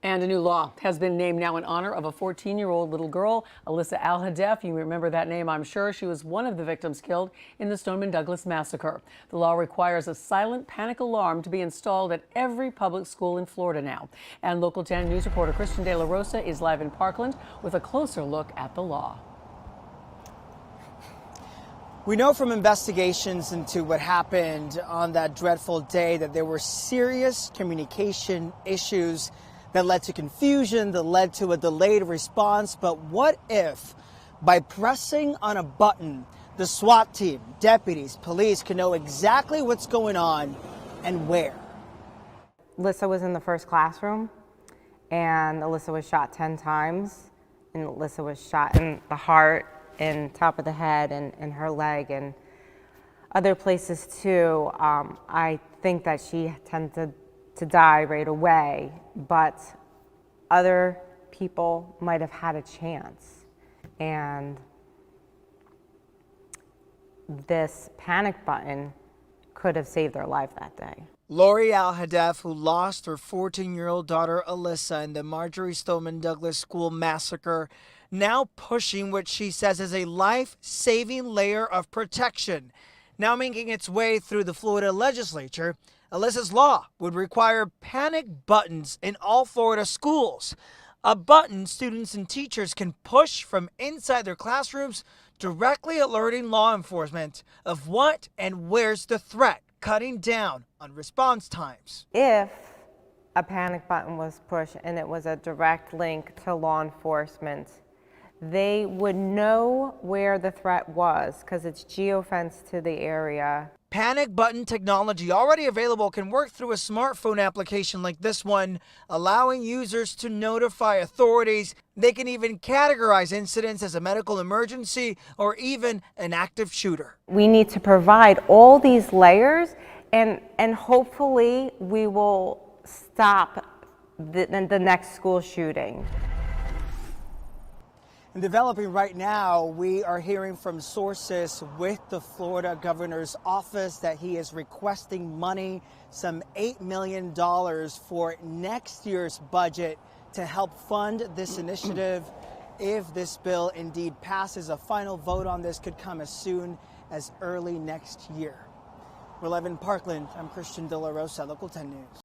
And a new law has been named now in honor of a 14-year-old little girl, Alyssa. You remember that name, I'm sure. She was one of the victims killed in the Stoneman massacre. The law requires a silent panic alarm to be installed at every public school in Florida now. And Local 10 News reporter Christian De La Rosa is live in Parkland with a closer look at the law. We know from investigations into what happened on that dreadful day that there were serious communication issues that led to confusion, that led to a delayed response. But what if, by pressing on a button, the SWAT team, deputies, police can know exactly what's going on and where? Alyssa was in the first classroom, and Alyssa was shot 10 times, and Alyssa was shot in the heart, and top of the head, and her leg, and other places too. I think that she tended to die right away, but other people might have had a chance. And this panic button could have saved their life that day. Lori Al-Hadef, who lost her 14-year-old daughter Alyssa in the Marjory Stoneman Douglas School massacre, now pushing what she says is a life-saving layer of protection. Now making its way through the Florida legislature, Alyssas Law would require panic buttons in all Florida schools. A button students and teachers can push from inside their classrooms, directly alerting law enforcement of what and where's the threat, cutting down on response times. If a panic button was pushed and it was a direct link to law enforcement, they would know where the threat was because it's geofenced to the area. Panic button technology already available can work through a smartphone application like this one, allowing users to notify authorities. They can even categorize incidents as a medical emergency or even an active shooter. We need to provide all these layers, and hopefully we will stop the next school shooting. And developing right now, we are hearing from sources with the Florida governor's office that he is requesting money, some $8 million for next year's budget to help fund this initiative. If this bill indeed passes, a final vote on this could come as soon as early next year. We're live in Parkland. I'm Christian De La Rosa, Local 10 News.